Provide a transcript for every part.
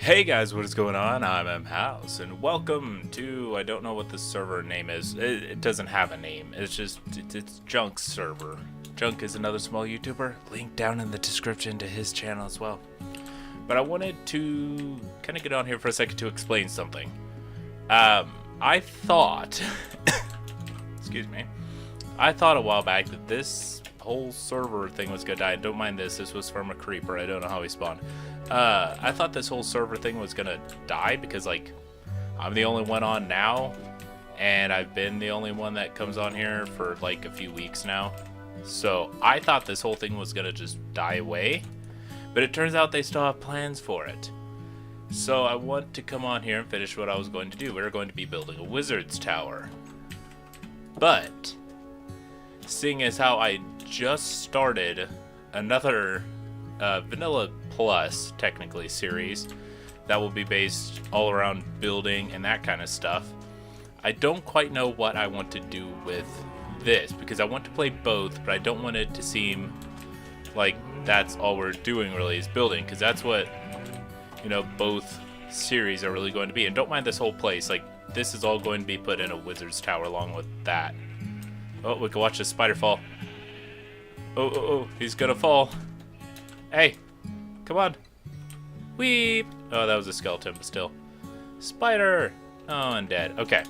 Hey guys, what is going on? I'm M House, and welcome to, I don't know what the server name is. It doesn't have a name. It's Junk's server. Junk is another small YouTuber. Link down in the description to his channel as well. But I wanted to kind of get on here for a second to explain something. I thought, excuse me, I thought a while back that this whole server thing was gonna die. Don't mind this. This was from a creeper. I don't know how he spawned. I thought this whole server thing was gonna die because, like, I'm the only one on now, and I've been the only one that comes on here for like a few weeks now. So I thought this whole thing was gonna just die away, but it turns out they still have plans for it. So I want to come on here and finish what I was going to do. We were going to be building a wizard's tower, but seeing as how I just started another Vanilla Plus, technically, series that will be based all around building and that kind of stuff, I don't quite know what I want to do with this, because I want to play both, but I don't want it to seem like that's all we're doing really is building, because that's what, you know, both series are really going to be. And don't mind this whole place, like, this is all going to be put in a wizard's tower along with that. Oh, we can watch the spider fall. Oh, he's gonna fall. Hey, come on. Weep. Oh, that was a skeleton, but still. Spider. Oh, and dead. Okay.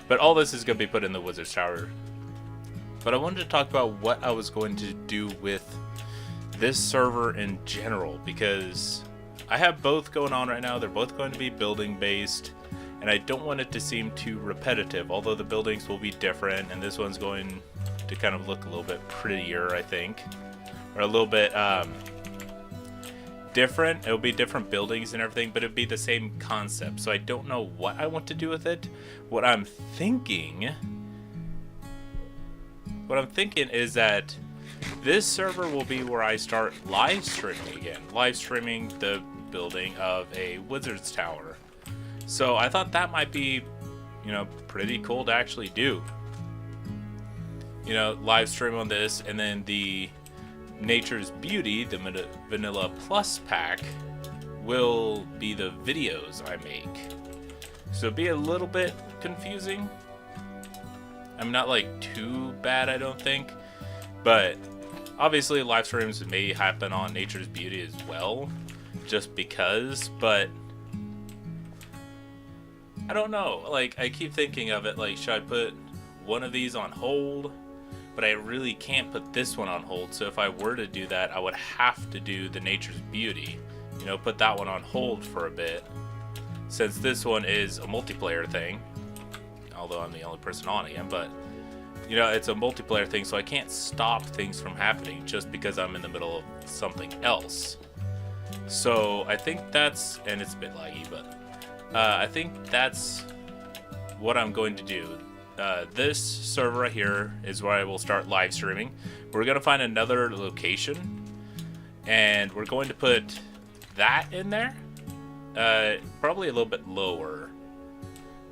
But all this is going to be put in the wizard's tower. But I wanted to talk about what I was going to do with this server in general, because I have both going on right now. They're both going to be building based, and I don't want it to seem too repetitive, although the buildings will be different, and this one's going to kind of look a little bit prettier, I think. Or a little bit different. It'll be different buildings and everything, but it'll be the same concept. So I don't know what I want to do with it. What I'm thinking is that this server will be where I start live streaming again. Live streaming the building of a wizard's tower. So I thought that might be, you know, pretty cool to actually do. You know, live stream on this, and then the Nature's Beauty, the Vanilla Plus pack, will be the videos I make. So it'll be a little bit confusing. I'm not like too bad, I don't think. But obviously live streams may happen on Nature's Beauty as well, just because, but I don't know. Like, I keep thinking of it like, should I put one of these on hold? But I really can't put this one on hold, so if I were to do that, I would have to do the Nature's Beauty. You know, put that one on hold for a bit, since this one is a multiplayer thing. Although I'm the only person on again, but, you know, it's a multiplayer thing, so I can't stop things from happening just because I'm in the middle of something else. So I think that's, and it's a bit laggy, but I think that's what I'm going to do. This server right here is where I will start live streaming. We're going to find another location, and we're going to put that in there, probably a little bit lower,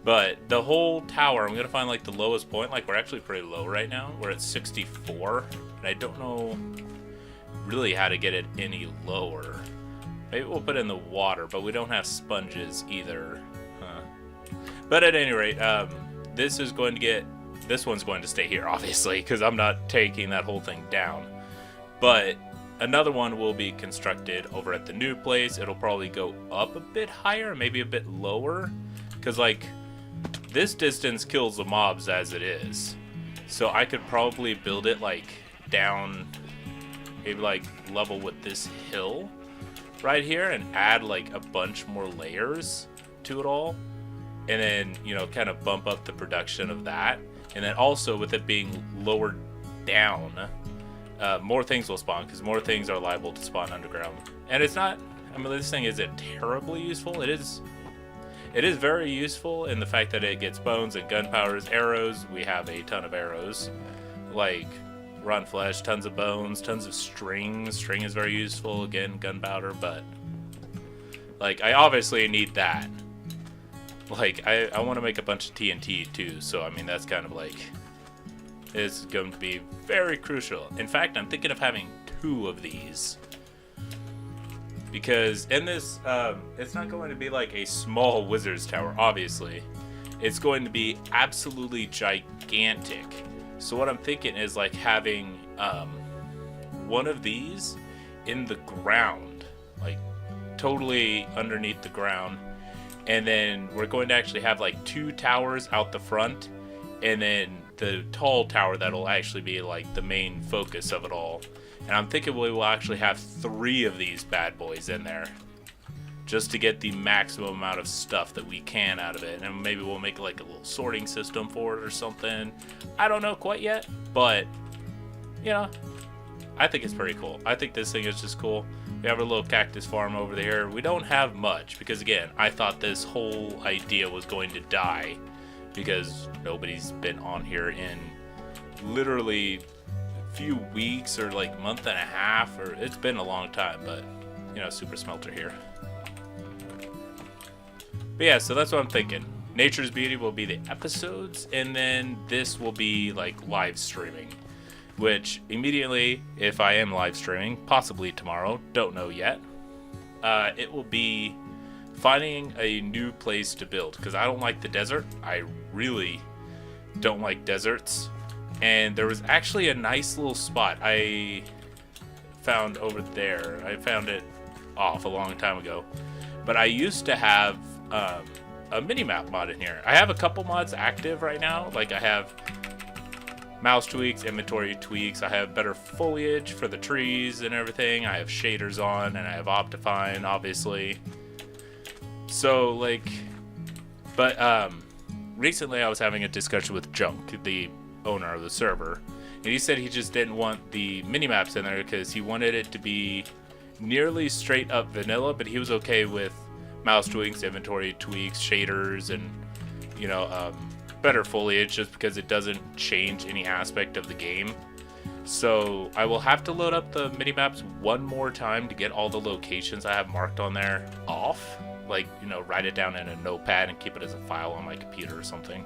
but the whole tower, I'm going to find like the lowest point. Like, we're actually pretty low right now. We're at 64, and I don't know really how to get it any lower. Maybe we'll put it in the water, but we don't have sponges either. But at any rate, this one's going to stay here, obviously, because I'm not taking that whole thing down. But another one will be constructed over at the new place. It'll probably go up a bit higher, maybe a bit lower, because, like, this distance kills the mobs as it is. So I could probably build it, like, down, maybe, like, level with this hill right here, and add, like, a bunch more layers to it all. And then, you know, kind of bump up the production of that. And then also, with it being lowered down, more things will spawn, because more things are liable to spawn underground. And it's not, I mean, this thing isn't terribly useful. It is very useful in the fact that it gets bones and gunpowder, arrows. We have a ton of arrows, like run flesh, tons of bones, tons of string. String is very useful, again, gunpowder. But, like, I obviously need that. Like, I want to make a bunch of TNT too, so I mean, that's kind of like, it's going to be very crucial. In fact, I'm thinking of having 2 of these. because in this, it's not going to be like a small wizard's tower, obviously. It's going to be absolutely gigantic. So what I'm thinking is like having one of these in the ground, like totally underneath the ground, and then we're going to actually have like 2 towers out the front, and then the tall tower that'll actually be like the main focus of it all. And I'm thinking we will actually have 3 of these bad boys in there, just to get the maximum amount of stuff that we can out of it. And maybe we'll make like a little sorting system for it or something. I don't know quite yet, but you know, I think it's pretty cool. I think this thing is just cool. We have a little cactus farm over there. We don't have much because, again, I thought this whole idea was going to die because nobody's been on here in literally a few weeks or like month and a half, or it's been a long time. But you know, super smelter here. But yeah, so that's what I'm thinking. Nature's Beauty will be the episodes, and then this will be like live streaming. Which immediately, if I am live streaming, possibly tomorrow, don't know yet, it will be finding a new place to build, because I don't like the desert. I really don't like deserts. And there was actually a nice little spot I found over there. I found it off a long time ago. But I used to have a mini-map mod in here. I have a couple mods active right now. Like I have mouse tweaks, inventory tweaks, I have better foliage for the trees and everything, I have shaders on, and I have Optifine, obviously. So, like, but, recently I was having a discussion with Junk, the owner of the server, and he said he just didn't want the mini-maps in there because he wanted it to be nearly straight up vanilla, but he was okay with mouse tweaks, inventory tweaks, shaders, and, you know, better foliage just because it doesn't change any aspect of the game. So I will have to load up the mini-maps one more time to get all the locations I have marked on there off. Like, you know, write it down in a notepad and keep it as a file on my computer or something.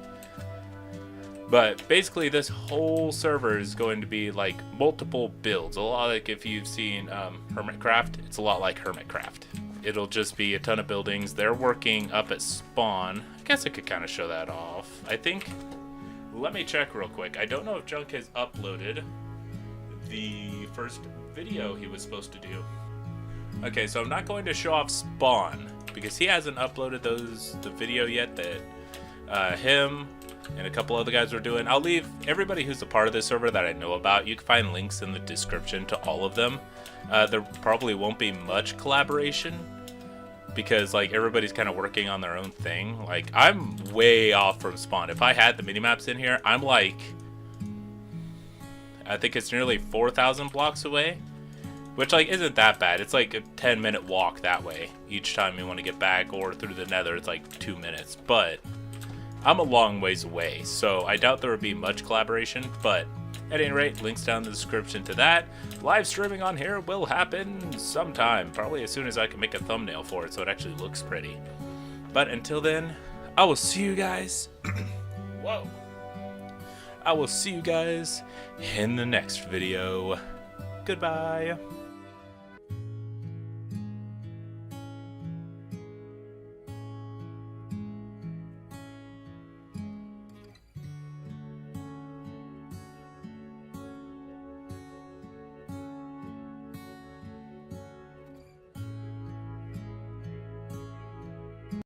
But basically this whole server is going to be like multiple builds. A lot like if you've seen Hermitcraft, it's a lot like Hermitcraft. It'll just be a ton of buildings. They're working up at spawn. I guess I could kind of show that off. I think, let me check real quick. I don't know if Junk has uploaded the first video he was supposed to do. Okay, so I'm not going to show off spawn because he hasn't uploaded the video yet that him and a couple other guys were doing. I'll leave everybody who's a part of this server that I know about. You can find links in the description to all of them. There probably won't be much collaboration because like everybody's kind of working on their own thing. Like I'm way off from spawn. If I had the mini-maps in here, I'm like, I think it's nearly 4,000 blocks away, which like isn't that bad. It's like a 10-minute walk that way each time you want to get back, or through the nether it's like 2 minutes, but I'm a long ways away, so I doubt there would be much collaboration. But at any rate, links down in the description to that. Live streaming on here will happen sometime, probably as soon as I can make a thumbnail for it so it actually looks pretty. But until then, I will see you guys. Whoa. I will see you guys in the next video. Goodbye.